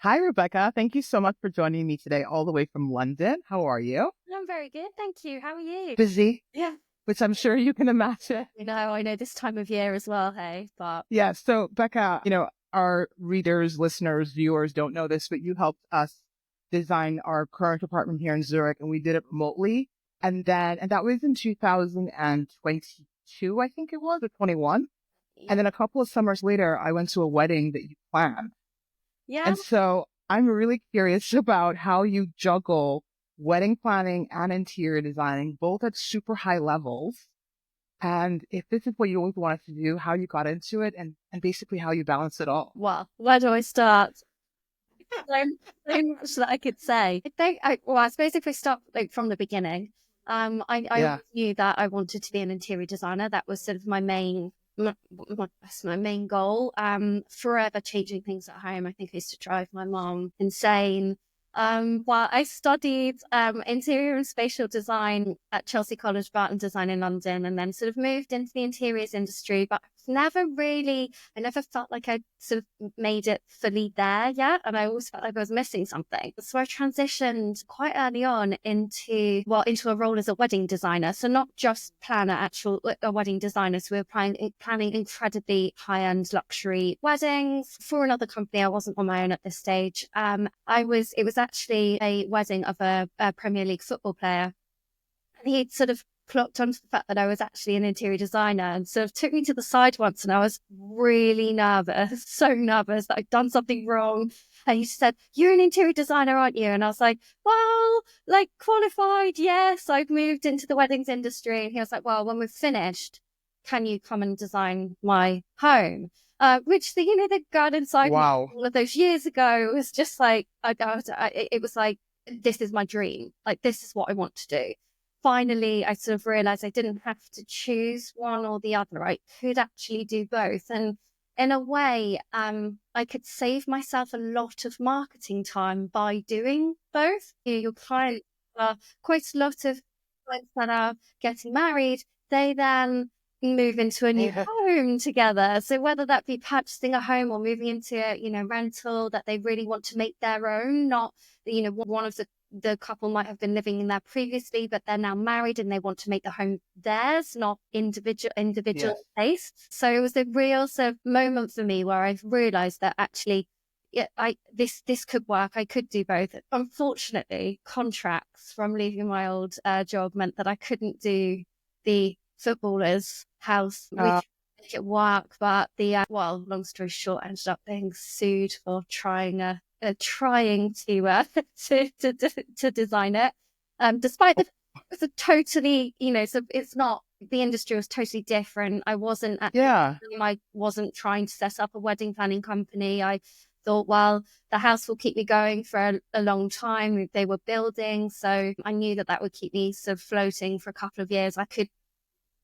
Hi, Rebecca. Thank you so much for joining me today, all the way from London. How are you? I'm very good, thank you. How are you? Busy, Yeah. which I'm sure you can imagine. I know this time of year as well, hey, but Yeah. So, Becca, our readers, listeners, viewers don't know this, but you helped us design our current apartment here in Zurich, and we did it remotely. And that was in 2022, I think it was, or 21. And then a couple of summers later, I went to a wedding that you planned. yeah, And so I'm really curious about how you juggle wedding planning and interior designing, both at super high levels. And if this is what you always wanted to do, how you got into it and basically how you balance it all. well, where do I start? So, so much that I could say. I suppose if we start like from the beginning, I Yeah. always knew that I wanted to be an interior designer. That was sort of my main goal. Forever changing things at home. I think I used to drive my mom insane. Well, I studied interior and spatial design at Chelsea College of Art and Design in London, and then sort of moved into the interiors industry. But I never felt like I sort of made it fully there yet. And I always felt like I was missing something. So I transitioned quite early on into a role as a wedding designer. So not just a wedding designer. So we were planning incredibly high-end luxury weddings for another company. I wasn't on my own at this stage. It was actually a wedding of a Premier League football player. And he'd sort of clocked onto the fact that I was actually an interior designer and sort of took me to the side once, and I was really nervous, so nervous that I'd done something wrong. And he said, "You're an interior designer, aren't you?" And I was like, "Well, like qualified, yes. I've moved into the weddings industry." And he was like, "Well, when we've finished, can you come and design my home?" Which the garden side Wow. all of those years ago was just like, it was like, this is my dream. Like, this is what I want to do. Finally, I sort of realized I didn't have to choose one or the other. I could actually do both. And in a way, I could save myself a lot of marketing time by doing both. Your client, quite a lot of clients that are getting married, they then move into a new Yeah. home together. So whether that be purchasing a home or moving into rental that they really want to make their own, not one of the couple might have been living in there previously, but they're now married and they want to make the home theirs, not individual Yes. taste. So it was a real sort of moment for me where I realized that actually, yeah, this could work. I could do both. Unfortunately, contracts from leaving my old job meant that I couldn't do the footballers' house. We Uh, could make it work, but long story short, I ended up being sued for trying to design it. Despite it's a totally, so it's not, the industry was totally different. I wasn't at the yeah. time, I wasn't trying to set up a wedding planning company. I thought, well, the house will keep me going for a long time. They were building, so I knew that that would keep me sort of floating for a couple of years. I could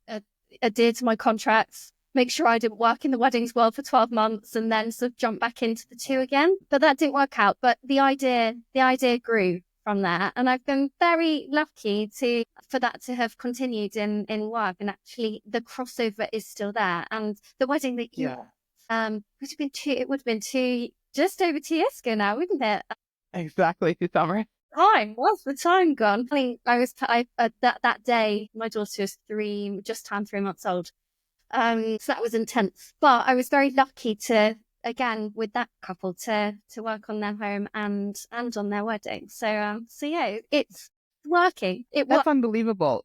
uh, adhere to my contracts, make sure I didn't work in the weddings world for 12 months, and then sort of jump back into the two again. But that didn't work out. But the idea grew from there. And I've been very lucky for that to have continued in work. And actually the crossover is still there. And the wedding that you Yeah. it would have been just over 2 years ago now, wouldn't it? Exactly. Summer. What's the time gone? I think that day, my daughter was just turned 3 months old. So that was intense. But I was very lucky again, with that couple to work on their home and on their wedding. So yeah, it's working. It That's works. unbelievable.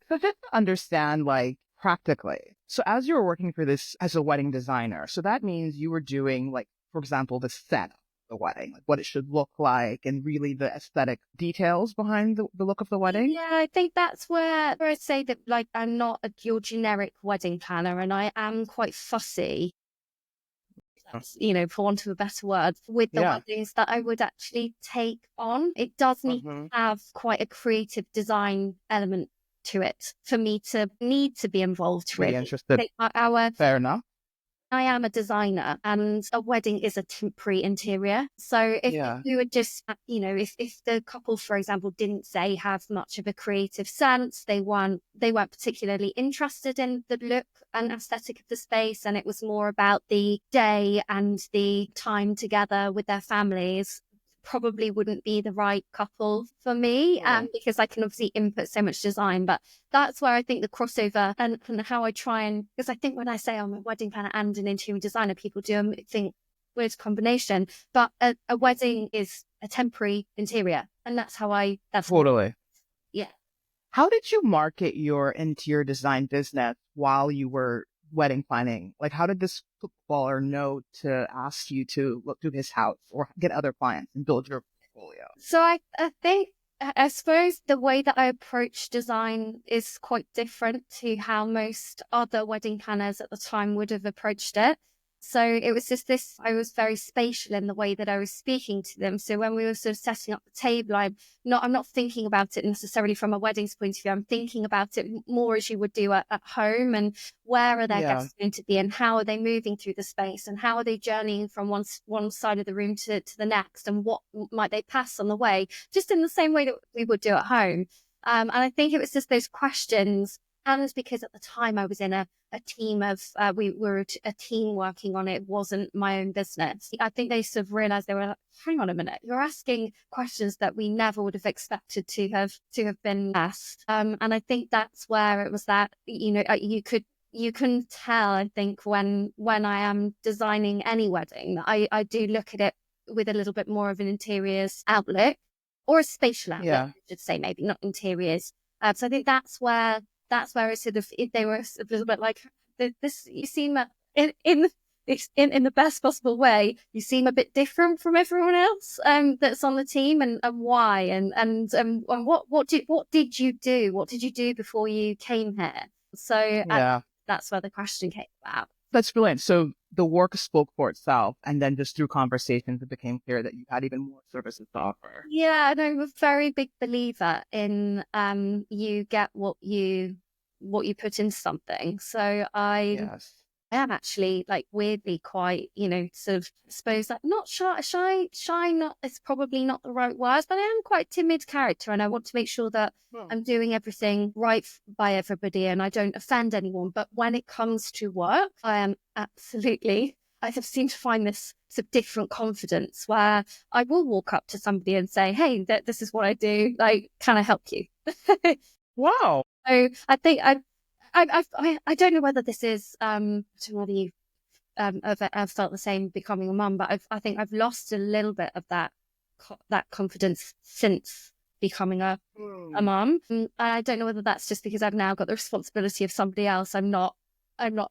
So just to understand, like, practically. So as you were working for this as a wedding designer, so that means you were doing, like, for example, the setup of the wedding, like what it should look like, and really the aesthetic details behind the look of the wedding. Yeah, I think that's where I say that, like, I'm not your generic wedding planner, and I am quite fussy, for want of a better word, with the Yeah. weddings that I would actually take on. It does need Hmm. to have quite a creative design element to it for me to need to be involved, Be really. I interested. think our Fair enough. I am a designer and a wedding is a temporary interior. So if Yeah. we were just, if the couple, for example, didn't say have much of a creative sense, they weren't particularly interested in the look and aesthetic of the space, and it was more about the day and the time together with their families, probably wouldn't be the right couple for me, Totally. because I can obviously input so much design. But that's where I think the crossover and how I try and, because I think when I say I'm a wedding planner and an interior designer, people do think weird combination, but a wedding is a temporary interior. And Totally. yeah. How did you market your interior design business while you were wedding planning? Like, how did this footballer know to ask you to look through his house or get other clients and build your portfolio? So I think, I suppose the way that I approach design is quite different to how most other wedding planners at the time would have approached it. So it was just this, I was very spatial in the way that I was speaking to them. So when we were sort of setting up the table, I'm not thinking about it necessarily from a wedding's point of view. I'm thinking about it more as you would do at home, and where are their Yeah. guests going to be, and how are they moving through the space, and how are they journeying from one side of the room to the next, and what might they pass on the way, just in the same way that we would do at home. And I think it was just those questions. And because at the time I was in a team of, we were a team working on it. It wasn't my own business. I think they sort of realized, they were like, hang on a minute, you're asking questions that we never would have expected to have been asked. And I think that's where it was that, you can tell, I think, when I am designing any wedding, I do look at it with a little bit more of an interiors outlook, or a spatial outlook, Yeah. I should say, maybe not interiors. So I think that's where it sort of, they were a little bit like, this, you seem in the best possible way, you seem a bit different from everyone else that's on the team, and why, and what did you do? What did you do before you came here? So Yeah. that's where the question came about. That's brilliant. So the work spoke for itself. And then just through conversations, it became clear that you had even more services to offer. Yeah, and I'm a very big believer in you get what you put into something. So Yes. I am actually, like, weirdly quite, sort of, I suppose, like, not shy, not, it's probably not the right word, but I am quite a timid character, and I want to make sure that Hmm. I'm doing everything right by everybody and I don't offend anyone. But when it comes to work, I have seemed to find this sort of different confidence where I will walk up to somebody and say, hey, this is what I do. Like, can I help you? Wow. So I think I don't know whether this is, I don't know whether you have felt the same becoming a mum, but I think I've lost a little bit of that confidence since becoming a Hmm. mum. And I don't know whether that's just because I've now got the responsibility of somebody else. I'm not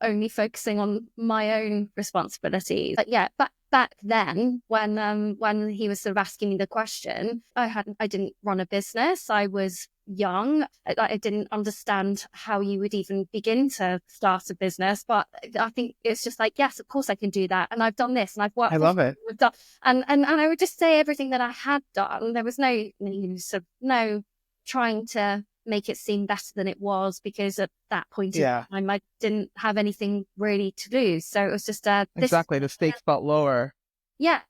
only focusing on my own responsibilities. But yeah, back then, when he was sort of asking me the question, I didn't run a business. I was young. I didn't understand how you would even begin to start a business. But I think it's just like, yes, of course I can do that. And I've done this, and I've I worked this, love it. and I've done, and I would just say everything that I had done. There was no trying to make it seem better than it was, because at that point in Yeah, time I didn't have anything really to lose. So it was just this, exactly. The stakes felt lower. yeah,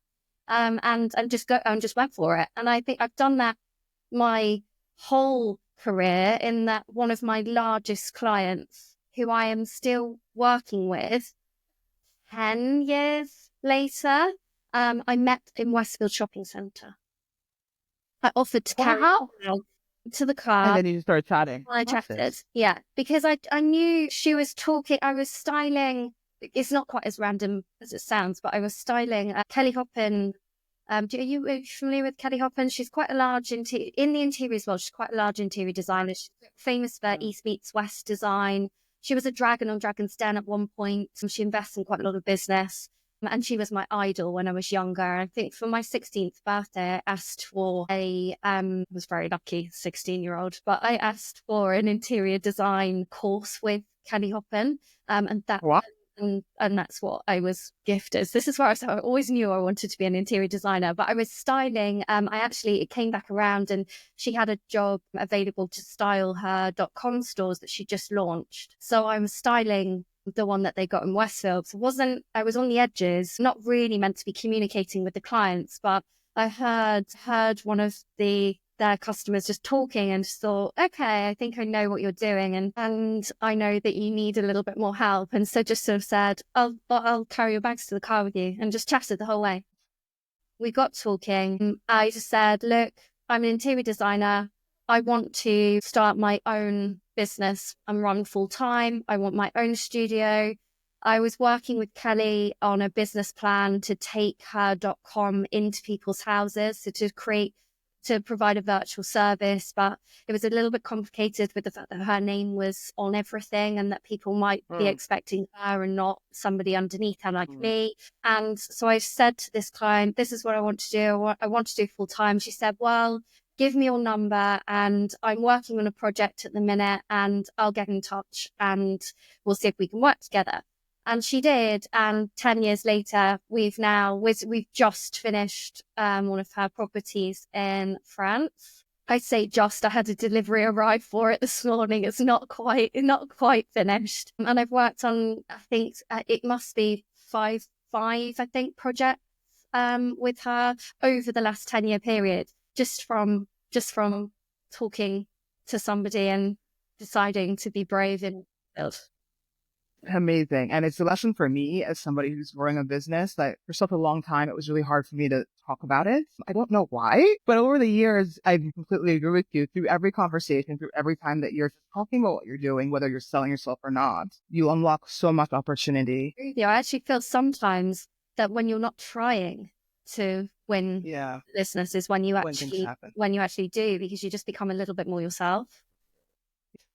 and just went for it. And I think I've done that my whole career, in that one of my largest clients, who I am still working with 10 years later, I met in Westfield Shopping Centre. I offered to carry Wow. her to the And car. then you just started chatting. I Love chatted, this. yeah, because I knew she was talking. I was styling. It's not quite as random as it sounds, but I was styling Kelly Hoppen. Are you familiar with Kelly Hoppen? She's quite a large in the interior as well. She's quite a large interior designer. She's famous for Yeah. East meets West design. She was a dragon on Dragon's Den at one point. She invests in quite a lot of business. And she was my idol when I was younger. I think for my 16th birthday, I asked for I was very lucky, 16-year-old, but I asked for an interior design course with Kelly Hoppen. And that, Wow. and that's what I was gifted. This is where I always knew I wanted to be an interior designer, but I was styling. It came back around, and she had a job available to style her .com stores that she just launched. So I was styling the one that they got in Westfield. So I was on the edges, not really meant to be communicating with the clients, but I heard one of their customers just talking and just thought, okay, I think I know what you're doing, and I know that you need a little bit more help. And so just sort of said, I'll carry your bags to the car with you, and just chatted the whole way. We got talking. I just said, look, I'm an interior designer. I want to start my own business and run full time. I want my own studio. I was working with Kelly on a business plan to take her .com into people's houses, so to provide a virtual service, but it was a little bit complicated with the fact that her name was on everything and that people might be expecting her and not somebody underneath her like me. And so I said to this client, this is what I want to do. I want to do full time. She said, well, give me your number and I'm working on a project at the minute and I'll get in touch and we'll see if we can work together. And she did. And 10 years later, we've just finished one of her properties in France. I say just, I had a delivery arrive for it this morning. It's not quite finished. And I've worked on, I think it must be five, I think, projects with her over the last 10-year period, just from talking to somebody and deciding to be brave in build. Amazing. And it's a lesson for me as somebody who's growing a business that for such a long time, it was really hard for me to talk about it. I don't know why, but over the years, I completely agree with you. Through every conversation, through every time that you're talking about what you're doing, whether you're selling yourself or not, you unlock so much opportunity. Yeah, I actually feel sometimes that when you're not trying to win business is when you actually do, because you just become a little bit more yourself.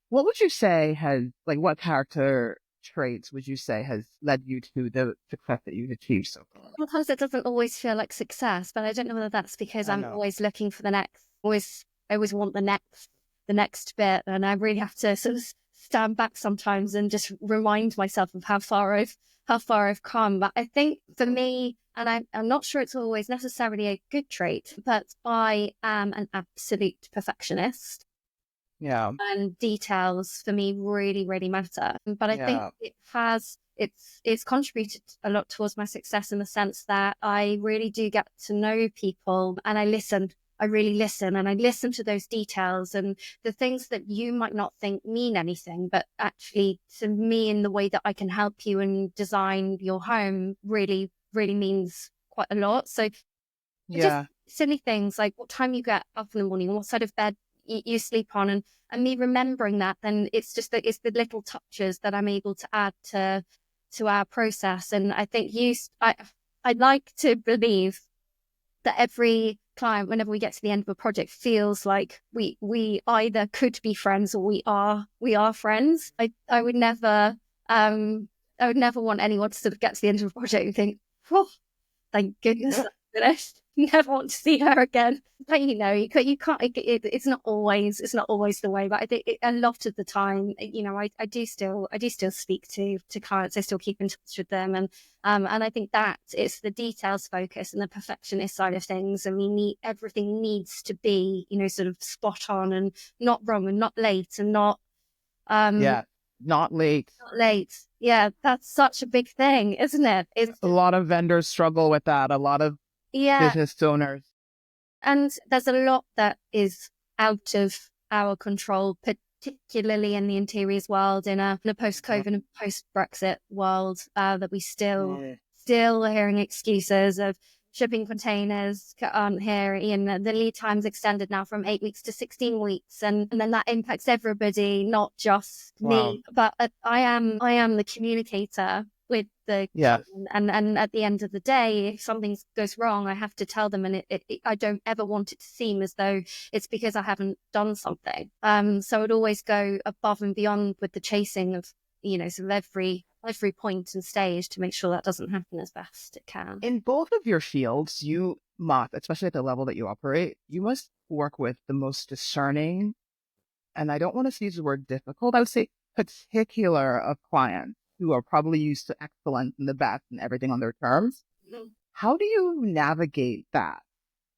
What would you say what character traits would you say has led you to the success that you've achieved so far? Sometimes it doesn't always feel like success, but I don't know whether that's because I'm always looking for the next, I always want the next bit. And I really have to sort of stand back sometimes and just remind myself of how far I've come. But I think for me, and I'm not sure it's always necessarily a good trait, but I am an absolute perfectionist. Yeah. And details for me really, really matter. But I think it's contributed a lot towards my success in the sense that I really do get to know people and I listen. I really listen and I listen to those details and the things that you might not think mean anything, but actually to me in the way that I can help you and design your home really, really means quite a lot. So just silly things like what time you get up in the morning and what side of bed you sleep on, and me remembering that, then it's the little touches that I'm able to add to our process. And I think I'd like to believe that every client, whenever we get to the end of a project, feels like we either could be friends or we are friends. I would never want anyone to sort of get to the end of a project and think, oh, thank goodness that's finished. Never want to see her again. But you can't. It's not always the way. But I think a lot of the time, I do still speak to clients. I still keep in touch with them, and I think that it's the details focus and the perfectionist side of things. And everything needs to be, sort of spot on and not wrong and not late and not not late. Not late. Yeah, that's such a big thing, isn't it? A lot of vendors struggle with that. A lot of business owners. And there's a lot that is out of our control, particularly in the interiors world, in a post-COVID and post-Brexit world, that we still are hearing excuses of shipping containers aren't here, and the lead time's extended now from 8 weeks to 16 weeks, and then that impacts everybody, not just me. But I am the communicator with the and at the end of the day, if something goes wrong, I have to tell them, and I don't ever want it to seem as though it's because I haven't done something. So I'd always go above and beyond with the chasing of sort of every point and stage to make sure that doesn't happen as best it can. In both of your fields, you must, especially at the level that you operate, you must work with the most discerning, and I don't want to use the word difficult, I would say particular of clients who are probably used to excellence and the best and everything on their terms. Mm-hmm. How do you navigate that?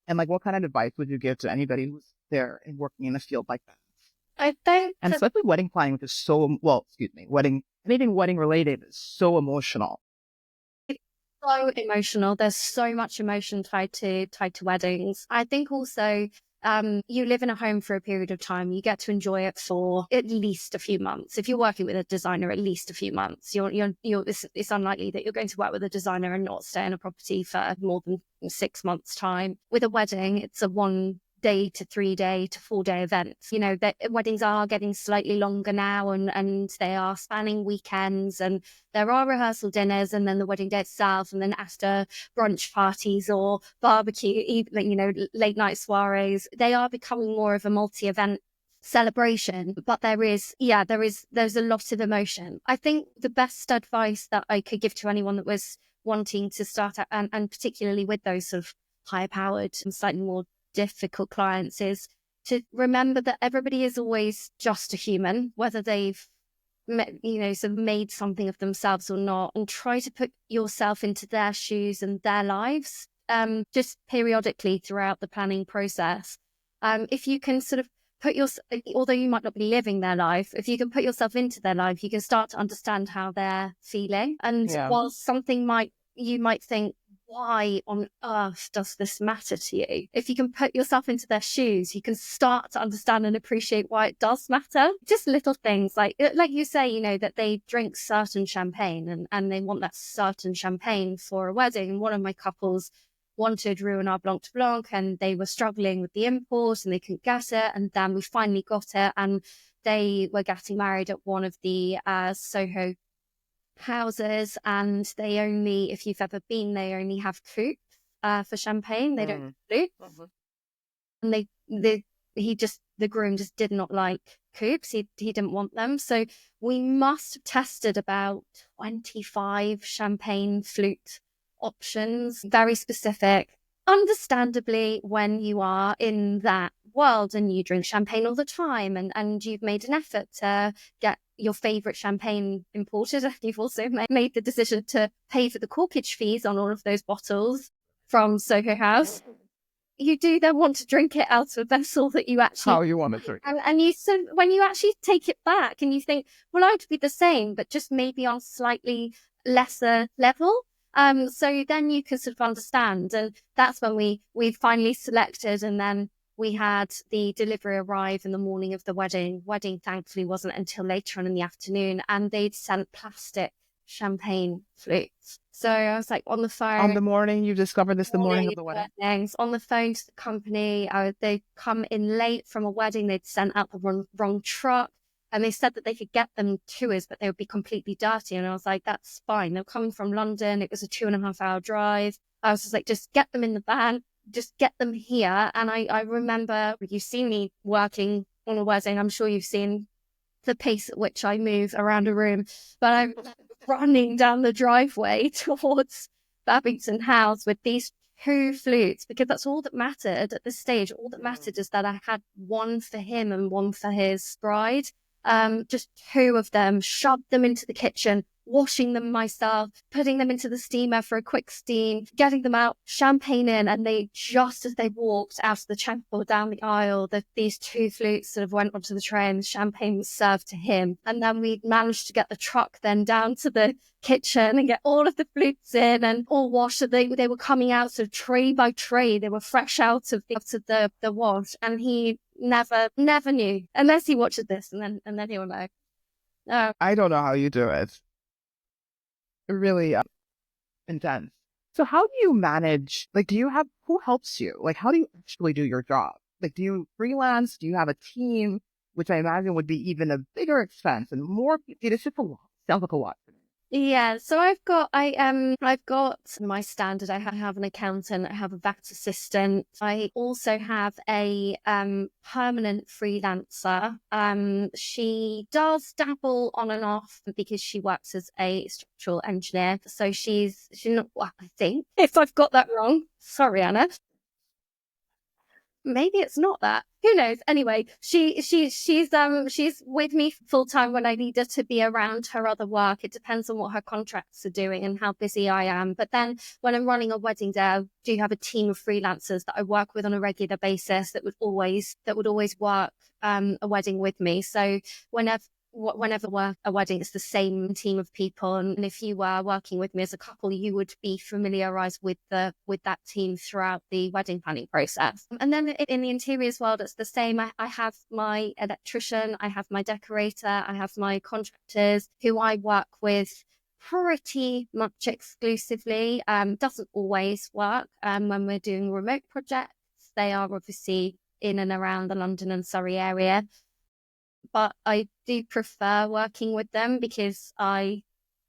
And what kind of advice would you give to anybody who's there and working in a field like that? I think, and especially wedding planning, which is wedding anything wedding related is so emotional. So emotional. There's so much emotion tied to weddings. I think also you live in a home for a period of time. You get to enjoy it for at least a few months. If you're working with a designer, at least a few months. It's unlikely that you're going to work with a designer and not stay in a property for more than 6 months' time. With a wedding, it's a 1 day to 3 day to 4 day events. That weddings are getting slightly longer now, and they are spanning weekends, and there are rehearsal dinners, and then the wedding day itself, and then after brunch parties or barbecue, late night soirees. They are becoming more of a multi-event celebration, but there's a lot of emotion. I think the best advice that I could give to anyone that was wanting to start out, and particularly with those sort of higher powered and slightly more difficult clients, is to remember that everybody is always just a human, whether they've sort of made something of themselves or not, and try to put yourself into their shoes and their lives, just periodically throughout the planning process. If you can sort of although you might not be living their life, if you can put yourself into their life, you can start to understand how they're feeling. And Yeah. while you might think, why on earth does this matter to you? If you can put yourself into their shoes, you can start to understand and appreciate why it does matter. Just little things like you say, that they drink certain champagne, and they want that certain champagne for a wedding. And one of my couples wanted Ruinart Blanc de Blanc, and they were struggling with the import and they couldn't get it. And then we finally got it, and they were getting married at one of the Soho houses, and if you've ever been, they only have coupe for champagne. They don't have flute. And the groom just did not like coupes. He didn't want them. So we must have tested about 25 champagne flute options, very specific. Understandably, when you are in that world and you drink champagne all the time, and you've made an effort to get your favorite champagne imported, and you've also made the decision to pay for the corkage fees on all of those bottles from Soho House, you do then want to drink it out of a vessel that you actually How you want to drink. And when you actually take it back and you think, well, I'd be the same, but just maybe on slightly lesser level. So then you can sort of understand. And that's when we finally selected, and then we had the delivery arrive in the morning of the wedding. Wedding thankfully wasn't until later on in the afternoon, and they'd sent plastic champagne flutes. So I was like on the phone. On the morning, you discovered this the morning of the wedding? On the phone to the company. They'd come in late from a wedding. They'd sent out the wrong truck. And they said that they could get them to us, but they would be completely dirty. And I was like, that's fine. They're coming from London. It was a 2.5-hour drive. I was just like, just get them in the van. Just get them here. And I remember, you've seen me working on a wedding. I'm sure you've seen the pace at which I move around a room. But I'm running down the driveway towards Babington House with these 2 flutes, because that's all that mattered at this stage. All that mattered is that I had one for him and one for his bride. Just 2 of them, shoved them into the kitchen, washing them myself, putting them into the steamer for a quick steam, getting them out, champagne in, and they, just as they walked out of the chapel down the aisle, these 2 flutes sort of went onto the tray and the champagne was served to him. And then we managed to get the truck then down to the kitchen and get all of the flutes in and all washed. So they were coming out sort of tray by tray. They were fresh out of the wash, and he never knew, unless he watches this, and then he will know. I don't know how you do it. Really intense. So how do you manage, who helps you? Like, how do you actually do your job? Like, do you freelance? Do you have a team? Which I imagine would be even a bigger expense and more, it's just a lot. Sounds like a lot. Yeah, so I've got my standard. I have an accountant, I have a VAT assistant. I also have a permanent freelancer. She does dabble on and off because she works as a structural engineer. So she's not, well, I think, if I've got that wrong, sorry, Anna. Maybe it's not that. Who knows? Anyway, she's with me full time when I need her to be around her other work. It depends on what her contracts are doing and how busy I am. But then when I'm running a wedding day, I do have a team of freelancers that I work with on a regular basis that would always work a wedding with me. So whenever whenever we're a wedding, it's the same team of people. And if you were working with me as a couple, you would be familiarized with that team throughout the wedding planning process. And then in the interiors world, it's the same. I have my electrician, I have my decorator, I have my contractors who I work with pretty much exclusively. Doesn't always work. When we're doing remote projects, they are obviously in and around the London and Surrey area. But I do prefer working with them because I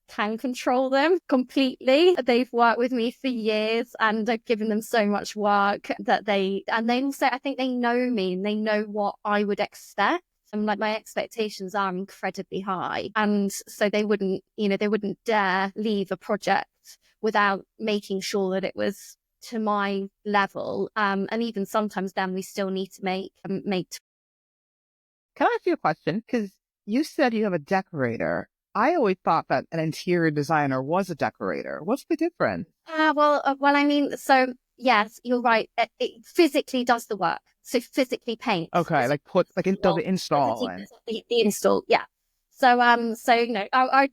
can control them completely. They've worked with me for years and I've given them so much work that they also, I think they know me and they know what I would expect. And like my expectations are incredibly high. And so they wouldn't dare leave a project without making sure that it was to my level. And even sometimes then we still need to make. Can I ask you a question? Because you said you have a decorator. I always thought that an interior designer was a decorator. What's the difference? I mean, so yes, you're right. It physically does the work. So physically paints. Okay, like does the install Physically and the install. Yeah. So I'd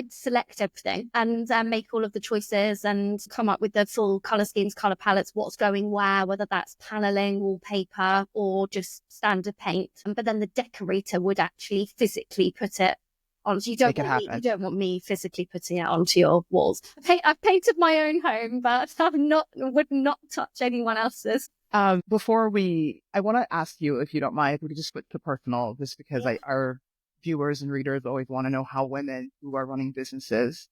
select everything and make all of the choices and come up with the full color schemes, color palettes, what's going where, whether that's paneling, wallpaper, or just standard paint. But then the decorator would actually physically put it on. You make it happen. don't want me physically putting it onto your walls. I've painted my own home, but would not touch anyone else's. I want to ask you, if you don't mind, if we could just switch to personal, just because our viewers and readers always want to know how women who are running businesses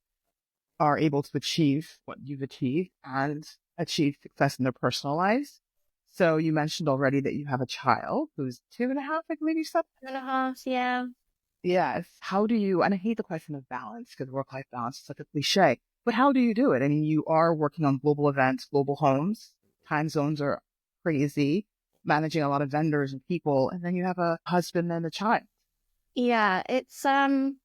are able to achieve what you've achieved and achieve success in their personal lives. So you mentioned already that you have a child who's 2.5, I believe you said. 2.5, yeah. Yes. How do you, and I hate the question of balance because work-life balance is such a cliche, but how do you do it? I mean, you are working on global events, global homes, time zones are crazy, managing a lot of vendors and people, and then you have a husband and a child. Yeah, it's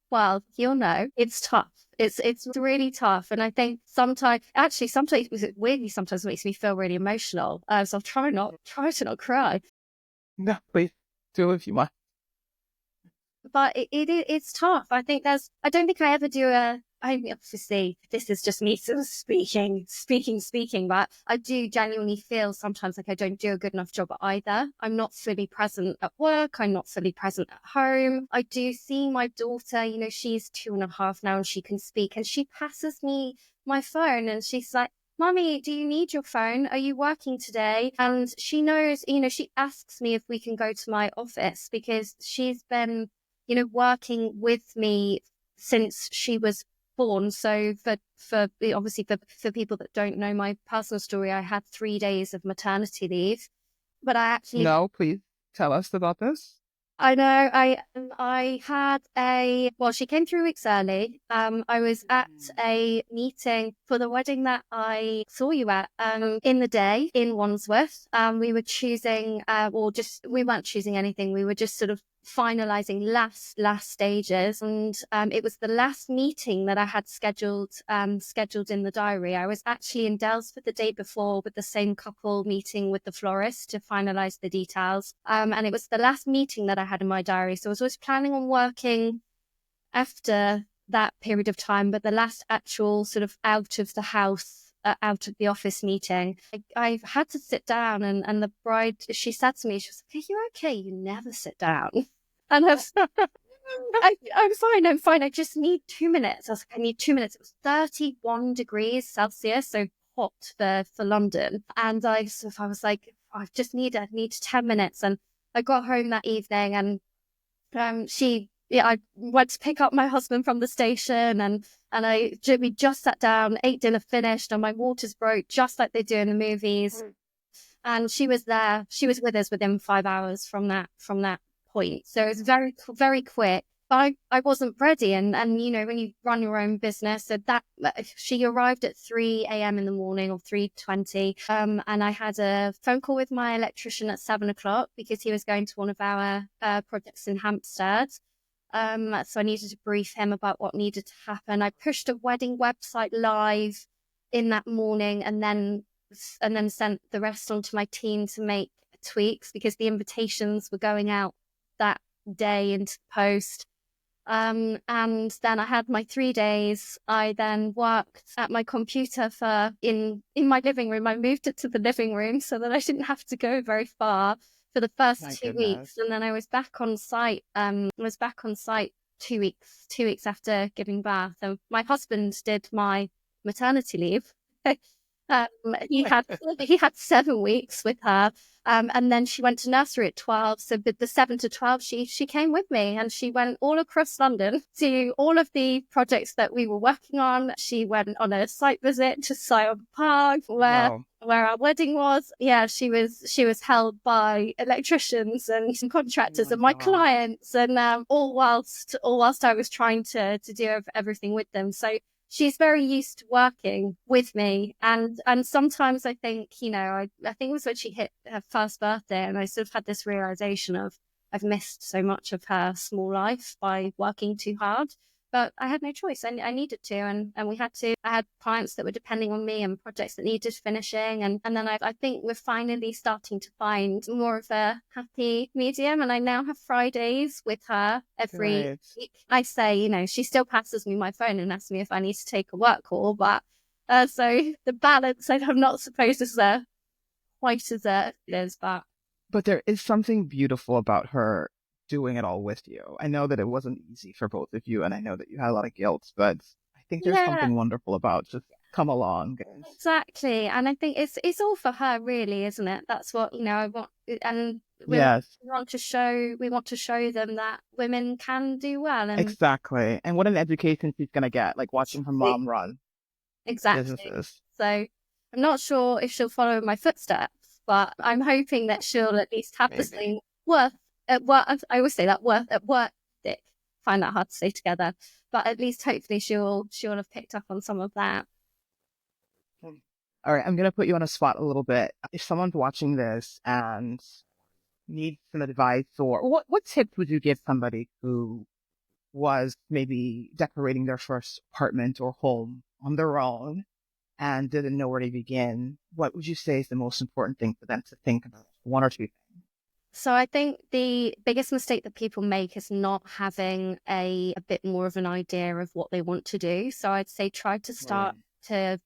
well, you'll know, it's tough. It's really tough. And I think sometimes it weirdly sometimes makes me feel really emotional. So I'll try to not cry. No, please do if you want. But it's tough. I don't think I ever do I mean, obviously, this is just me sort of speaking, but I do genuinely feel sometimes like I don't do a good enough job either. I'm not fully present at work. I'm not fully present at home. I do see my daughter, she's 2.5 now and she can speak and she passes me my phone and she's like, Mommy, do you need your phone? Are you working today? And she knows, she asks me if we can go to my office because she's been, working with me since she was born. So for people that don't know my personal story, I had 3 days of maternity leave, but No, please tell us about this. I know I had she came 3 weeks early. I was at a meeting for the wedding that I saw you at in the day in Wandsworth. We were choosing we weren't choosing anything. We were just sort of finalizing last stages, and it was the last meeting that I had scheduled in the diary. I was actually in Dalesford the day before with the same couple meeting with the florist to finalize the details, and it was the last meeting that I had in my diary. So I was always planning on working after that period of time, but the last actual sort of out of the house, out of the office meeting, I had to sit down, and the bride, she said to me, she was like, "Are you okay? You never sit down." And I'm fine. I just need 2 minutes. I was like, I need 2 minutes. It was 31 degrees Celsius, so hot for London. And I was like, I need 10 minutes. And I got home that evening and I went to pick up my husband from the station and we just sat down, ate dinner, finished, and my waters broke just like they do in the movies. And she was there. She was with us within 5 hours from that point. So it was very, very quick. But I wasn't ready. And when you run your own business, so that she arrived at 3 a.m. in the morning or 3:20. And I had a phone call with my electrician at 7 o'clock because he was going to one of our projects in Hampstead. So I needed to brief him about what needed to happen. I pushed a wedding website live in that morning and then sent the rest on to my team to make tweaks because the invitations were going out that day into the post. And then I had my 3 days. I then worked at my computer in my living room. I moved it to the living room so that I didn't have to go very far for the first My 2 weeks. goodness. And then I was back on site. Was back on site 2 weeks after giving birth. And my husband did my maternity leave. Um, he had 7 weeks with her, and then she went to nursery at 12. So with the 7 to 12, she came with me, and she went all across London to all of the projects that we were working on. She went on a site visit to Syon Park, Wow. where our wedding was. Yeah, she was held by electricians and Oh contractors my and my God. clients, and all whilst I was trying to do everything with them. So she's very used to working with me, and sometimes I think, I think it was when she hit her first birthday, and I sort of had this realization of I've missed so much of her small life by working too hard. But I had no choice. I needed to, and we had to. I had clients that were depending on me and projects that needed finishing. And then I think we're finally starting to find more of a happy medium. And I now have Fridays with her every Right. week. I say, she still passes me my phone and asks me if I need to take a work call. But so the balance, I'm not supposed to quite as it is, but But there is something beautiful about her doing it all with you. I know that it wasn't easy for both of you, and I know that you had a lot of guilt, but I think there's yeah. something wonderful about just come along, guys. Exactly. And I think it's all for her really, isn't it? That's what, I want, and we want, Yes, we want to show them that women can do well. And exactly. And what an education she's gonna get, like watching her mom run exactly. businesses. So I'm not sure if she'll follow in my footsteps, but I'm hoping that she'll at least have the Maybe. same worth at work. I always say that worth at work ethic. Find that hard to say together, but at least hopefully she'll have picked up on some of that. All right, I'm gonna put you on a spot a little bit. If someone's watching this and needs some advice, or what tips would you give somebody who was maybe decorating their first apartment or home on their own and didn't know where to begin? What would you say is the most important thing for them to think about? One or two So I think the biggest mistake that people make is not having a bit more of an idea of what they want to do. So I'd say try to start things.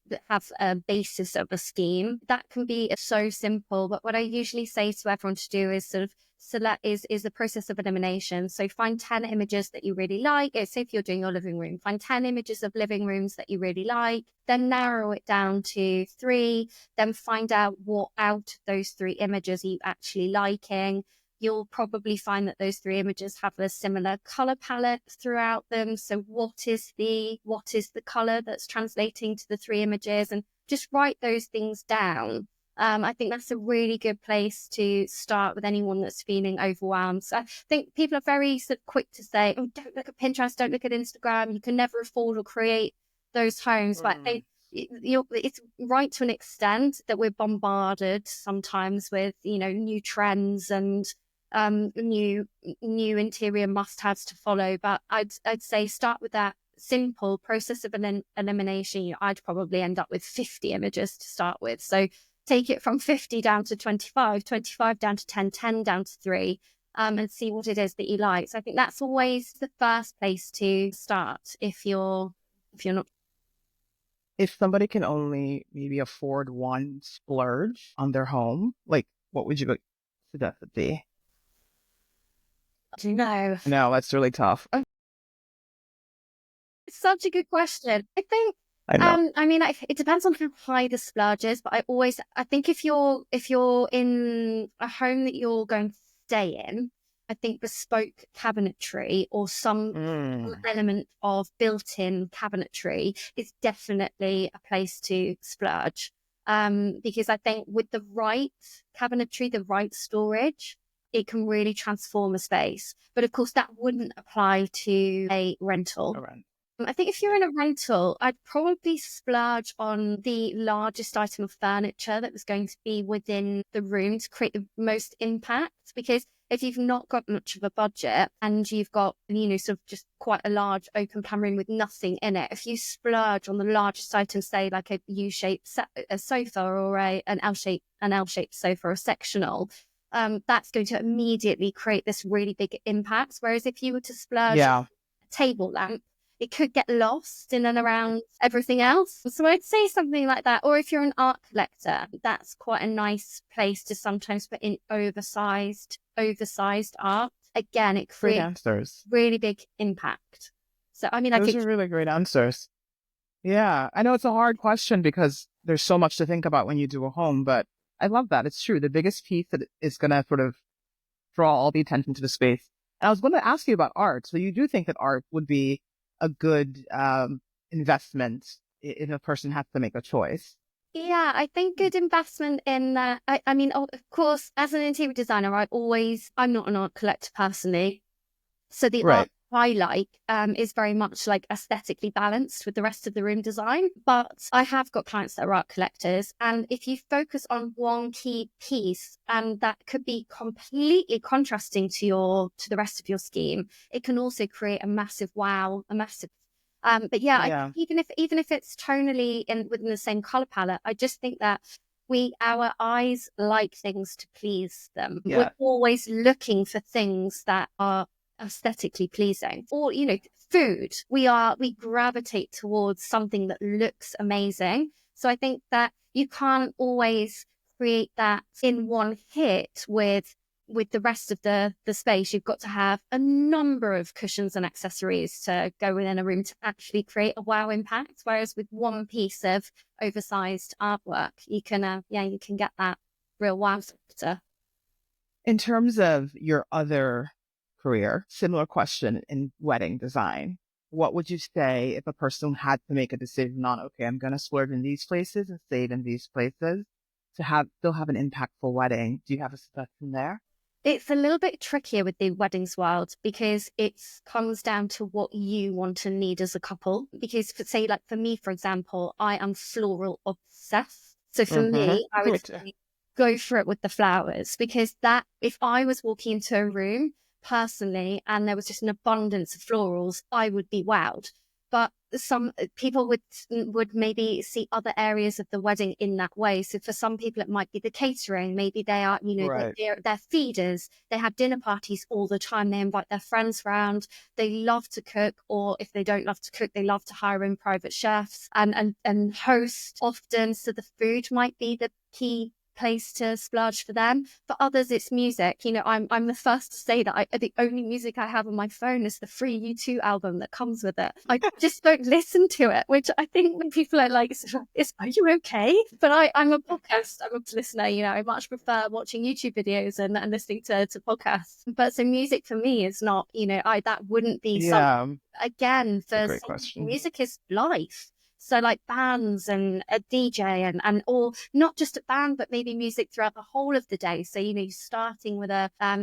to have a basis of a scheme. That can be so simple, but what I usually say to everyone to do is sort of select is the process of elimination. So find 10 images that you really like. Say if you're doing your living room, find 10 images of living rooms that you really like, then narrow it down to 3, then find out what out of those 3 images are you actually liking. You'll probably find that those 3 images have a similar color palette throughout them. So what is the color that's translating to the 3 images, and just write those things down. I think that's a really good place to start with anyone that's feeling overwhelmed. So I think people are very sort of quick to say, "Oh, don't look at Pinterest, don't look at Instagram. You can never afford or create those homes." But Mm. it's right to an extent that we're bombarded sometimes with new trends and new interior must-haves to follow. But I'd say start with that simple process of an elimination. I'd probably end up with 50 images to start with. So take it from 50 down to 25, 25 down to 10, 10 down to 3, and see what it is that you like. So I think that's always the first place to start if you're not. If somebody can only maybe afford one splurge on their home, like what would you suggest it be? No, No, that's really tough. it's such a good question. I think, I know. I mean, it depends on how high the splurge is, but I think if you're in a home that you're going to stay in, I think bespoke cabinetry or some Mm. element of built-in cabinetry is definitely a place to splurge. Because I think with the right cabinetry, the right storage, it can really transform a space. But of course, that wouldn't apply to a rental. All right. I think if you're Yeah. in a rental, I'd probably splurge on the largest item of furniture that was going to be within the room to create the most impact. Because if you've not got much of a budget and you've got, sort of just quite a large open plan room with nothing in it, if you splurge on the largest item, say like a U-shaped a sofa or an L-shaped sofa or sectional, that's going to immediately create this really big impact. Whereas if you were to splurge Yeah. table lamp, it could get lost in and around everything else. So I'd say something like that. Or if you're an art collector, that's quite a nice place to sometimes put in oversized art. Again, it Great creates answers. really big impact. So, I mean, I Those think, are really great answers. Yeah, I know it's a hard question because there's so much to think about when you do a home, but I love that. It's true. The biggest piece that is going to sort of draw all the attention to the space. And I was going to ask you about art. So you do think that art would be a good investment if a person has to make a choice? yeah, I think good investment in that. I mean, of course, as an interior designer, I'm not an art collector personally. So the art Right. I like is very much like aesthetically balanced with the rest of the room design. But I have got clients that are art collectors. And if you focus on one key piece, and that could be completely contrasting to the rest of your scheme, it can also create a massive wow, a massive but yeah, I Yeah. think even if it's tonally in within the same color palette, I just think that our eyes like things to please them. We're Yeah. always looking for things that are aesthetically pleasing. Or, food. We gravitate towards something that looks amazing. So I think that you can't always create that in one hit with the rest of the space. You've got to have a number of cushions and accessories to go within a room to actually create a wow impact. Whereas with one piece of oversized artwork, you can you can get that real wow factor. In terms of your other career, similar question in wedding design. What would you say if a person had to make a decision on, okay, I'm going to splurge in these places and save in these places to still have an impactful wedding? Do you have a suggestion there? It's a little bit trickier with the weddings world because it comes down to what you want and need as a couple. Because say like for me, for example, I am floral obsessed. So for me, I would Mm-hmm. say go for it with the flowers because that if I was walking into a room personally and there was just an abundance of florals, I would be wowed. But some people would maybe see other areas of the wedding in that way. So for some people, it might be the catering. Maybe they are, Right. they're feeders. They have dinner parties all the time. They invite their friends round. They love to cook, or if they don't love to cook, they love to hire in private chefs and host often. So the food might be the key place to splurge for them. For others, it's music. I'm the first to say that the only music I have on my phone is the free U2 album that comes with it. I just don't listen to it, which I think when people are like, are you okay? But I'm a listener, I much prefer watching YouTube videos and listening to podcasts. But so music for me is not, that wouldn't be some, Yeah. again, A for great some question. music is life. So like bands and a DJ and or not just a band, but maybe music throughout the whole of the day. So, you're starting with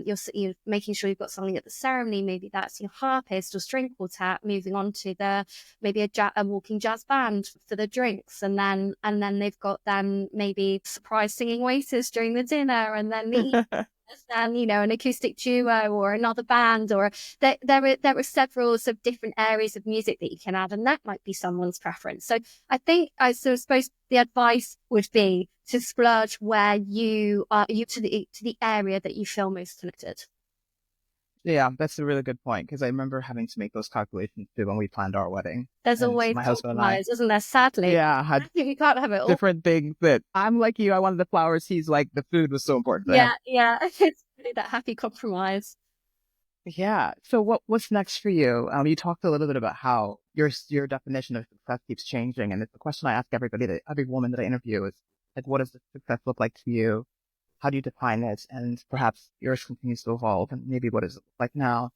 you're making sure you've got something at the ceremony. Maybe that's your harpist or string quartet, moving on to maybe a walking jazz band for the drinks. And then they've got then maybe surprise singing waiters during the dinner and then the and an acoustic duo or another band or there are several sort of different areas of music that you can add and that might be someone's preference. So I think I suppose the advice would be to splurge where you are to the area that you feel most connected. Yeah, that's a really good point because I remember having to make those calculations too when we planned our wedding. There's And always my husband and I, compromise, isn't there? Sadly, yeah, had you can't have it all. different things that I'm like you. I wanted the flowers. He's like, the food was so important to him. Yeah, it's really that happy compromise. Yeah. So what's next for you? You talked a little bit about how your definition of success keeps changing, and it's the question I ask every woman that I interview is like, what does the success look like to you? How do you define it? And perhaps yours continues to evolve, and maybe what does it look like now?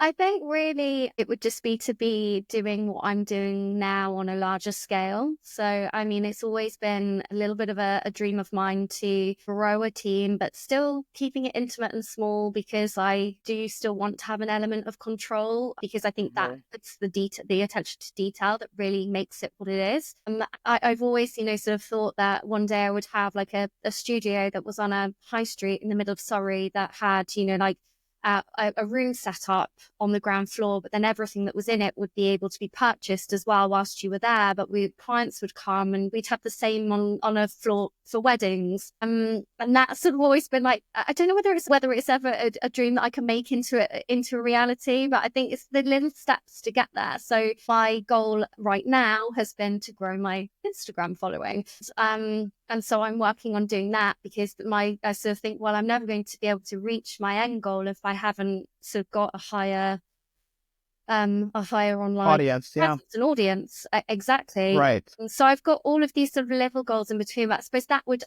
I think really it would just be to be doing what I'm doing now on a larger scale. So, I mean, it's always been a little bit of a dream of mine to grow a team, but still keeping it intimate and small because I do still want to have an element of control because I think that Mhm. it's the attention to detail that really makes it what it is. I've always, sort of thought that one day I would have like a studio that was on a high street in the middle of Surrey that had, like a room set up on the ground floor, but then everything that was in it would be able to be purchased as well whilst you were there. But clients would come and we'd have the same on a floor for weddings. And that's sort of always been like, I don't know whether it's ever a dream that I can make into a reality, but I think it's the little steps to get there. So my goal right now has been to grow my Instagram following. And so I'm working on doing that because I sort of think, well, I'm never going to be able to reach my end goal if I haven't sort of got a higher online Audience, yeah. presence and audience. Exactly. Right. And so I've got all of these sort of level goals in between. But I suppose that would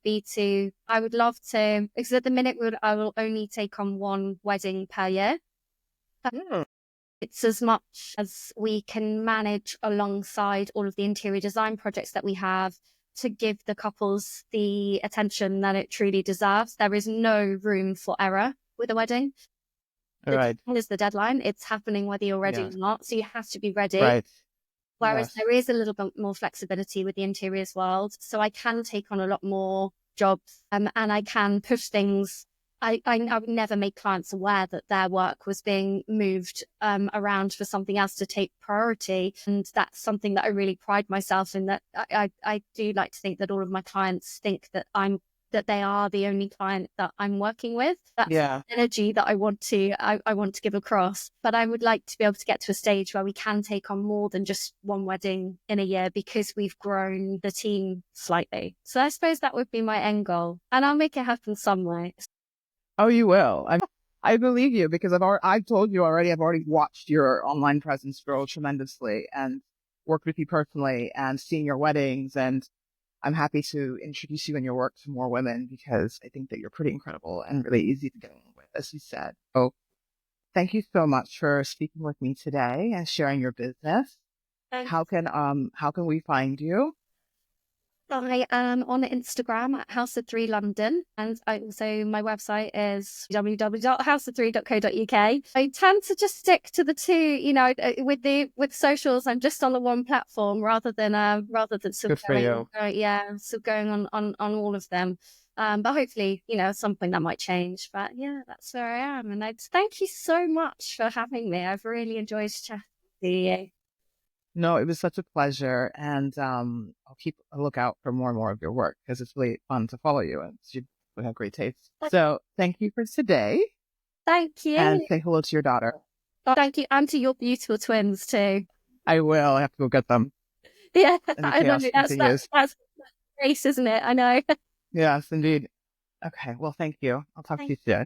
be I would love to, because at the minute I will only take on one wedding per year. Mm. It's as much as we can manage alongside all of the interior design projects that we have to give the couples the attention that it truly deserves. There is no room for error with a wedding. All right. Is the deadline. It's happening whether you're ready or not. So you have to be ready. Right. Whereas Yes. there is a little bit more flexibility with the interiors world. So I can take on a lot more jobs and I can push things. I would never make clients aware that their work was being moved around for something else to take priority. And that's something that I really pride myself in, that I do like to think that all of my clients think that they are the only client that I'm working with. That's the energy that I want to give across. But I would like to be able to get to a stage where we can take on more than just one wedding in a year because we've grown the team slightly. So I suppose that would be my end goal, and I'll make it happen some way. Oh, you will. I believe you because I've told you already. I've already watched your online presence grow tremendously and worked with you personally and seen your weddings, and I'm happy to introduce you and your work to more women because I think that you're pretty incredible and really easy to get along with, as you said. So thank you so much for speaking with me today and sharing your business. How can we find you? I am on Instagram at House of Three London, and my website is www.houseof3.co.uk. I tend to just stick to the two, with socials. I'm just on the one platform rather than sort of going, sort of going on all of them. But hopefully, something that might change. But yeah, that's where I am. And thank you so much for having me. I've really enjoyed chatting to you. No, it was such a pleasure, and I'll keep a lookout for more and more of your work because it's really fun to follow you, and you have great taste. So thank you for today. Thank you. And say hello to your daughter. Thank you, and to your beautiful twins too. I will. I have to go get them. Yeah, I know. That's grace, isn't it? I know. Yes, indeed. Okay, well, thank you. I'll talk to you soon.